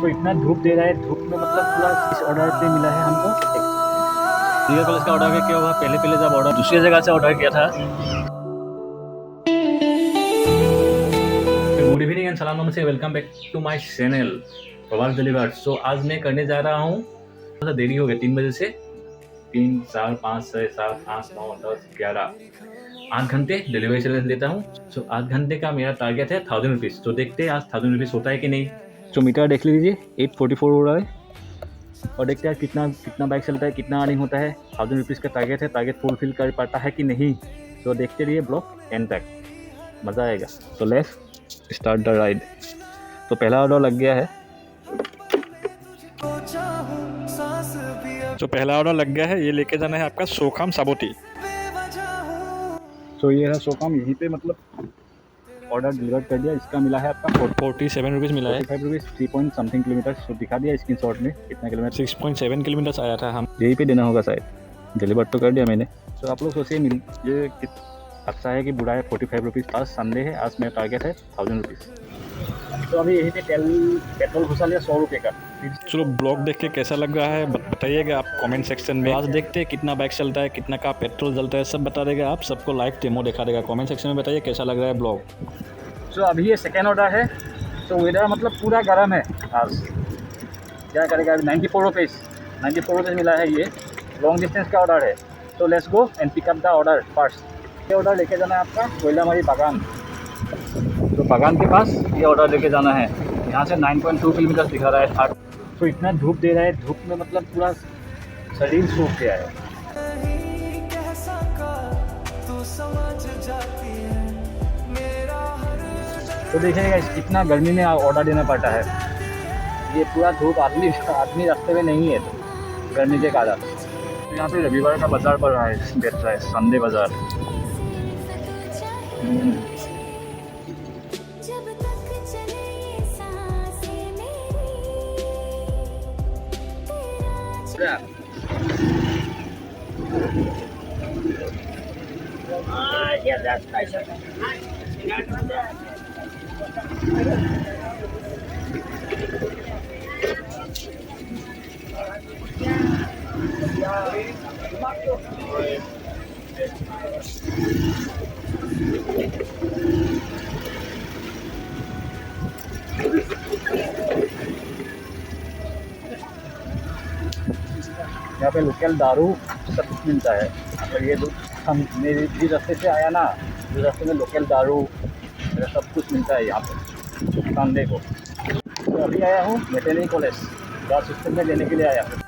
तो इतना धूप दे रहा है, धूप में मतलब पूरा इस ऑर्डर पे मिला है हमको रियल कॉलेज का ऑर्डर क्या हुआ। पहले जब ऑर्डर दूसरी जगह से ऑर्डर किया था। गुड इवनिंग एंड सलाम नमस्ते, welcome back to my channel Pravas delivered. So आज मैं करने जा रहा हूँ, थोड़ा देरी हो गया 3 बजे से 3, 4, 5, 6, 7, 8, 9, 10, 11 8 घंटे डिलीवरी सर्विस लेता हूँ। सो 8 घंटे का मेरा टारगेट है 1000 रुपीज़। तो देखते हैं आज 1000 रुपीज़ होता है कि नहीं। सो मीटर देख लीजिए 844 हो रहा है और देखते हैं कितना बाइक चलता है, कितना अर्निंग होता है। 1000 रुपीज़ का टारगेट है, टारगेट फुलफिल कर पाता है कि नहीं। तो देखते रहिए ब्लॉग एंड तक, मज़ा आएगा। तो लेट्स स्टार्ट द राइड। तो पहला ऑर्डर लग गया है। तो पहला ऑर्डर लग गया है, ये लेके जाना है आपका सोखाम साबोती। तो ये है सोखाम, यहीं पे मतलब ऑर्डर डिलीवर कर दिया। इसका मिला है आपका 47 रुपीज़ मिला है, 45 रुपीज़, 3 पॉइंट समथिंग किलोमीटर। तो दिखा दिया स्क्रीन शॉट में कितना किलोमीटर, 6.7 किलोमीटर आया था। हम यहीं पे देना होगा शायद, डिलीवर तो कर दिया मैंने। तो आप लोग सोचिए ये अच्छा है कि बुरा है। 45 रुपीज़। आज संडे है, आज मेरा टारगेट है 1000 रुपीज़। तो अभी यहीं पे पेट्रोल घुसा लिया 100 रुपये का। चलो ब्लॉग देख के कैसा लग रहा है बताइएगा आप कमेंट सेक्शन में। आज देखते हैं कितना बाइक चलता है, कितना का पेट्रोल जलता है, सब बता देगा। आप सबको लाइव डेमो दिखा देगा। कमेंट सेक्शन में बताइए कैसा लग रहा है ब्लॉग। तो अभी ये सेकेंड ऑर्डर है। तो वेदर मतलब पूरा गर्म है आज, क्या करेगा। अभी 94 रुपीज़ मिला है। ये लॉन्ग डिस्टेंस का ऑर्डर है। तो let's go and pick up the order first. ये ऑर्डर लेके जाना है आपका कोयलामारी बागान। तो बागान के पास ये ऑर्डर लेके जाना है। यहाँ से 9.2 किलोमीटर दिखा रहा है। तो इतना धूप दे रहा है, धूप में मतलब पूरा शरीर सूख गया है। तो देखिएगा कितना गर्मी में ऑर्डर देना पड़ता है। ये पूरा धूप, आदमी रास्ते में नहीं है तो गर्मी के कारण। तो यहाँ पे रविवार का बाजार पड़ रहा है, बैठ रहा है संडे बाजार। यहाँ पे लोकल दारू सब कुछ मिलता है। मतलब ये हम मेरे जिस रास्ते से आया ना, जिस रास्ते में लोकल दारू सब कुछ मिलता है यहाँ पे संडे को। तो अभी आया हूँ वेटरनरी कॉलेज, बस सिस्टम में लेने के लिए आया हूँ।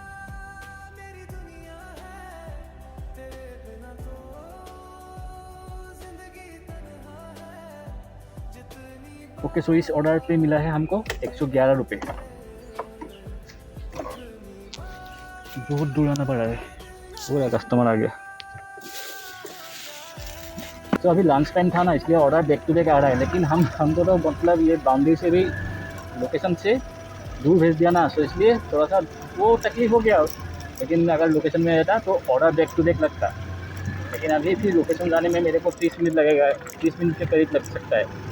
ओके, सो इस ऑर्डर पे मिला है हमको 111 रुपये। बहुत दूर आना पड़ा है। पूरा कस्टमर आ गया। तो अभी लंच टाइम था ना, इसलिए ऑर्डर बैक टू बैक आ रहा है। लेकिन हमको तो मतलब ये बाउंड्री से भी, लोकेशन से दूर भेज दिया ना, तो इसलिए थोड़ा सा वो तकलीफ हो गया। लेकिन अगर लोकेशन में रहता तो ऑर्डर बैक टू बैक लगता। लेकिन अभी फिर लोकेशन जाने में मेरे को 30 मिनट लगेगा, 30 मिनट के करीब लग सकता है।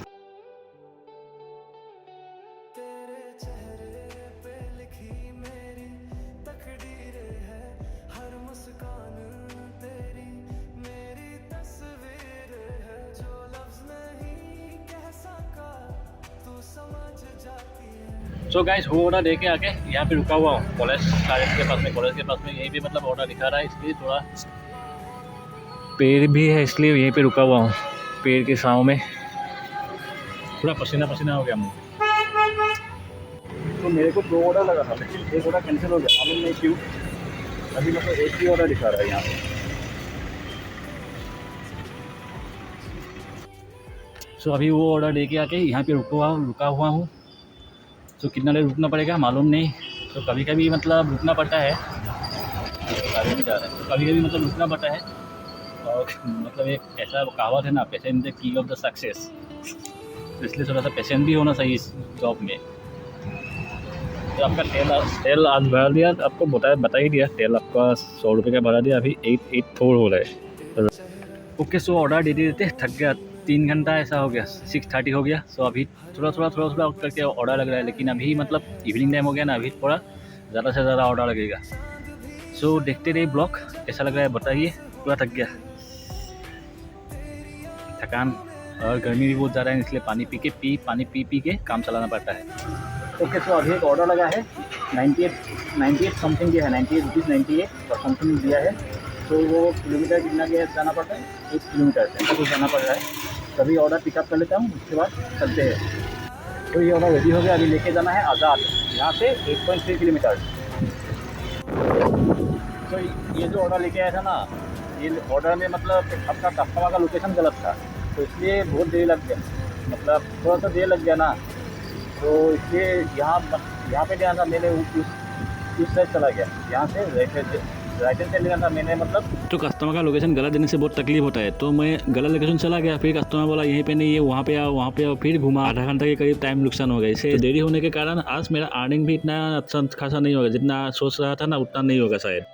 सो गाइस, वो ऑर्डर लेके आके यहाँ पे रुका हुआ हूँ कॉलेज के पास में यहीं पे मतलब ऑर्डर दिखा रहा है, इसलिए थोड़ा पेड़ भी है इसलिए यहीं पे रुका हुआ हूँ। पेड़ के छाँव में थोड़ा पसीना हो गया मुझे। तो मेरे को 2 ऑर्डर लगा था, लेकिन एक ऑर्डर कैंसिल हो गया, मालूम नहीं क्यों। अभी मतलब एक ही ऑर्डर दिखा रहा है यहाँ पे। सो अभी वो ऑर्डर लेके आके यहाँ पे रुका हुआ हूँ। तो कितना देर रुकना पड़ेगा मालूम नहीं। तो कभी कभी मतलब रुकना पड़ता है, गाड़ी में जा रहा है तो कभी कभी मतलब रुकना पड़ता है। और मतलब एक ऐसा कहावत है ना, patient the key of the success. तो इसलिए थोड़ा सा पेशेंट भी होना चाहिए इस जॉब में। तो आपका तेल आज भरा दिया, आपको बता ही दिया। तेल आपका 100 रुपये का भरा दिया। अभी 884 हो रहा है। ओके, सो ऑर्डर देते थक गया 3 घंटा ऐसा हो गया, 6:30 हो गया। सो अभी थोड़ा करके ऑर्डर लग रहा है, लेकिन अभी मतलब इवनिंग टाइम हो गया ना, अभी थोड़ा ज़्यादा से ज़्यादा ऑर्डर लगेगा। सो देखते रहिए ब्लॉग, कैसा लग रहा है बताइए। पूरा थक गया, थकान और गर्मी भी बहुत ज़्यादा है, इसलिए पानी पी के काम चलाना पड़ता है। ओके, सो अभी एक ऑर्डर लगा है, 98 समथिंग दिया है, 98 रुपीज़ 98 और समथिंग दिया है। तो वो किलोमीटर कितना गया जाना पड़ता है, 1 किलोमीटर ऐसा कुछ जाना पड़ रहा है। तभी ऑर्डर पिकअप कर लेता हूँ, उसके बाद चलते हैं। तो ये ऑर्डर रेडी हो गया, अभी लेके जाना है आज़ाद, यहाँ से 8.3 किलोमीटर। तो ये जो ऑर्डर लेके आया था ना, ये ऑर्डर में मतलब आपका कस्टमर का लोकेशन गलत था, तो इसलिए बहुत देर लग गया, मतलब थोड़ा सा देर लग गया ना, तो इसलिए यहाँ पे जाना था, मैंने उस साइड चला गया, यहाँ से राइट हैंड साइड लेना था मैंने, मतलब तो कस्टमर का लोकेशन गलत देने से बहुत तकलीफ होता है। तो मैं गलत लोकेशन चला गया, फिर कस्टमर बोला यहीं पे नहीं है, वहाँ पे आओ, फिर घुमा, आधा घंटा के करीब टाइम नुकसान हो गया। इसे तो देरी होने के कारण आज मेरा अर्निंग भी इतना अच्छा खासा नहीं होगा, जितना सोच रहा था ना उतना नहीं होगा शायद।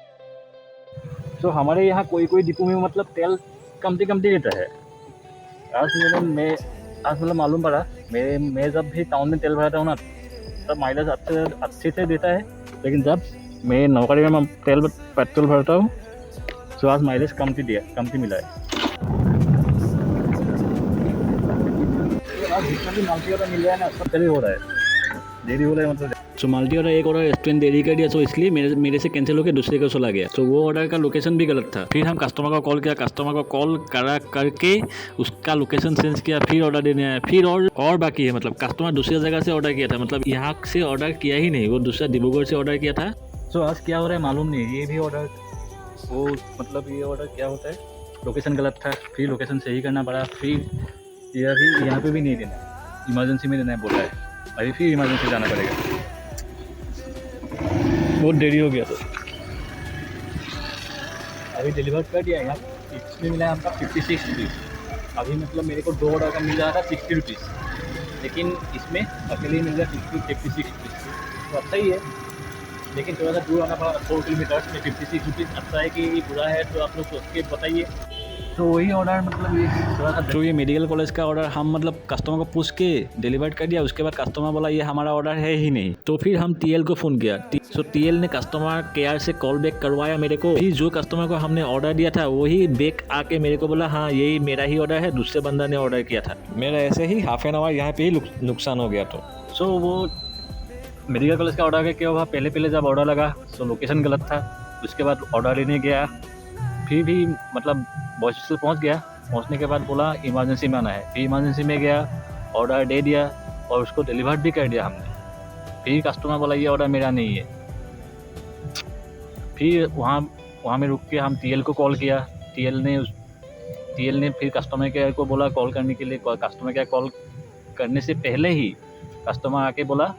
तो हमारे यहाँ कोई डिपो में मतलब तेल कमती देता है। आज मतलब मालूम पड़ा, मैं जब भी टाउन में तेल भराता हूँ ना, तब माइलेज अच्छे से देता है, लेकिन जब मैं नौकरी में पेट्रोल भरता हूँ तो आज माइलेज कमती मिला है। तो आज जितना भी माल्टी ऑर्डर मिल रहा है ना, सब देरी हो रहा है मतलब। तो माल्टी ऑर्डर एक ऑर्डर रेस्टोरेंट देरी कर दिया, तो इसलिए मेरे से कैंसिल होकर दूसरे को चला गया। तो वो ऑर्डर का लोकेशन भी गलत था। फिर हम कस्टमर को कॉल किया, कस्टमर को कॉल करके उसका लोकेशन चेंज किया, फिर ऑर्डर देने आया। फिर और बाकी है, मतलब कस्टमर दूसरी जगह से ऑर्डर किया था, मतलब यहाँ से ऑर्डर किया ही नहीं, वो दूसरा डिब्रूगढ़ से ऑर्डर किया था। तो आज क्या हो रहा है मालूम नहीं, ये भी ऑर्डर वो मतलब ये ऑर्डर क्या होता है, लोकेशन गलत था, फिर लोकेशन सही करना पड़ा, फिर यहाँ पे भी नहीं देना, इमरजेंसी में देना है बोला है, अभी फिर इमरजेंसी जाना पड़ेगा, बहुत देरी हो गया। तो अभी डिलीवर कर दिया है, इसमें मिला है आपका 56 रुपीज़। अभी मतलब मेरे को 2 ऑर्डर का मिल रहा था 60 रुपीज़, लेकिन इसमें अकेले मिल रहा है 56 रुपीज़, तो अच्छा ही है, लेकिन थोड़ा सा दूर आना पड़ा 4 किलोमीटर में 56 रुपीज़। अच्छा है कि बुरा है, तो आप लोग सोच के बताइए। तो वही ऑर्डर मतलब ये थोड़ा सा, तो ये मेडिकल कॉलेज का ऑर्डर हम मतलब कस्टमर को पूछ के डिलीवर कर दिया। उसके बाद कस्टमर बोला ये हमारा ऑर्डर है ही नहीं। तो फिर हम टीएल को फ़ोन किया, तो टीएल ने कस्टमर केयर से कॉल बैक करवाया मेरे को। फिर जो कस्टमर को हमने ऑर्डर दिया था वही बैक आके मेरे को बोला हाँ यही मेरा ही ऑर्डर है, दूसरे बंदा ने ऑर्डर किया था। मेरा ऐसे ही हाफ एन आवर यहाँ पे ही नुकसान हो गया। तो सो वो मेडिकल कॉलेज का ऑर्डर क्या हुआ, पहले जब ऑर्डर लगा तो लोकेशन गलत था, उसके बाद ऑर्डर लेने गया, फिर भी मतलब बॉस से पहुँच गया, पहुँचने के बाद बोला इमरजेंसी में आना है, फिर इमरजेंसी में गया, ऑर्डर दे दिया और उसको डिलीवर भी कर दिया हमने। फिर कस्टमर बोला ये ऑर्डर मेरा नहीं है। फिर वहाँ में रुक के हम टीएल को कॉल किया, टीएल ने फिर कस्टमर केयर को बोला कॉल करने के लिए। कस्टमर केयर कॉल करने से पहले ही कस्टमर आके बोला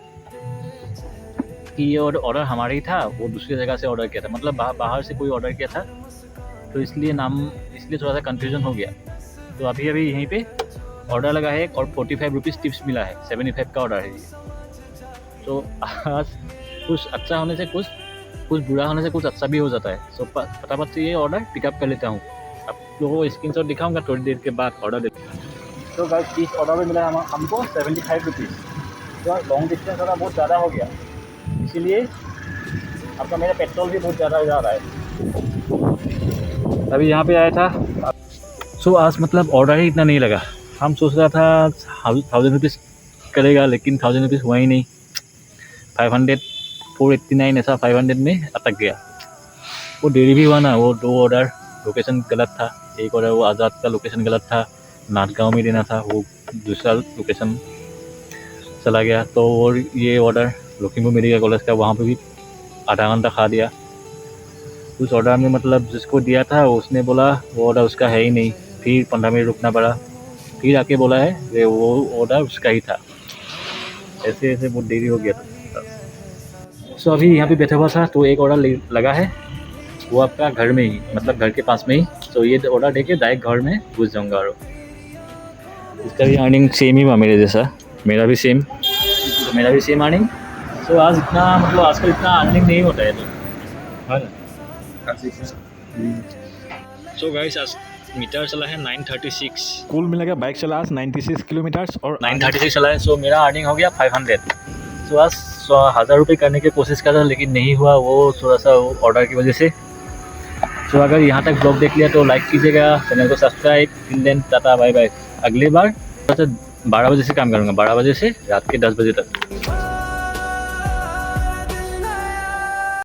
कि ये ऑर्डर हमारा ही था, वो दूसरी जगह से ऑर्डर किया था, मतलब बाहर से कोई ऑर्डर किया था, तो इसलिए थोड़ा सा कन्फ्यूज़न हो गया। तो अभी यहीं पे ऑर्डर लगा है और 45 रुपीज़ टिप्स मिला है, 75 का ऑर्डर है ये। तो आज कुछ अच्छा होने से कुछ बुरा होने से कुछ अच्छा भी हो जाता है। सो फटाफट से ये ऑर्डर पिकअप कर लेता हूँ, आप लोगों को स्क्रीनशॉट दिखाऊंगा थोड़ी देर के बाद ऑर्डर देता। तो गाइस इस ऑर्डर में मिला है हमको 75 रुपीज़। तो लॉन्ग डिस्टेंस वाला बहुत ज़्यादा हो गया, इसीलिए आपका मेरा पेट्रोल भी बहुत ज़्यादा जा रहा है। अभी यहाँ पे आया था। सो आज मतलब ऑर्डर ही इतना नहीं लगा, हम सोच रहा था 1000 रुपीज़ करेगा, लेकिन 1000 रुपीज़ हुआ ही नहीं। 500 489 ऐसा 500 में अटक गया। वो देरी भी हुआ ना, वो 2 ऑर्डर लोकेशन गलत था, एक ऑर्डर वो आज़ाद का लोकेशन गलत था, नाथगांव में देना था, वो दूसरा लोकेशन चला गया। तो और ये ऑर्डर लखीमपुर मेडिकल कॉलेज का, वहाँ पे भी आधा घंटा खा दिया। उस ऑर्डर में मतलब जिसको दिया था उसने बोला वो ऑर्डर उसका है ही नहीं, फिर 15 मिनट रुकना पड़ा, फिर आके बोला है कि वो ऑर्डर उसका ही था। ऐसे बहुत देरी हो गया था। सो अभी यहाँ पे बैठा हुआ था, तो एक ऑर्डर लगा है, वो आपका घर में ही, मतलब घर के पास में ही। तो ये ऑर्डर देके डायरेक्ट घर में घुस जाऊँगा। और इसका भी अर्निंग सेम ही हुआ मेरे जैसा, मेरा भी सेम अर्निंग। तो आज इतना मतलब आजकल इतना अर्निंग नहीं होता है, तो है ना। सो गाइस आज मीटर चला है 936। कुल मिला के बाइक चला आज 96 किलोमीटर और 936 चला है। सो मेरा अर्निंग हो गया 500। सो आज 1000 रुपये करने की कोशिश कर रहा लेकिन नहीं हुआ, वो थोड़ा सा ऑर्डर की वजह से। तो अगर यहाँ तक ब्लॉग देख लिया तो लाइक कीजिएगा, चैनल को subscribe. Till then tata bye bye. अगली बार 12 बजे से काम करूँगा, 12 बजे से रात के 10 बजे तक।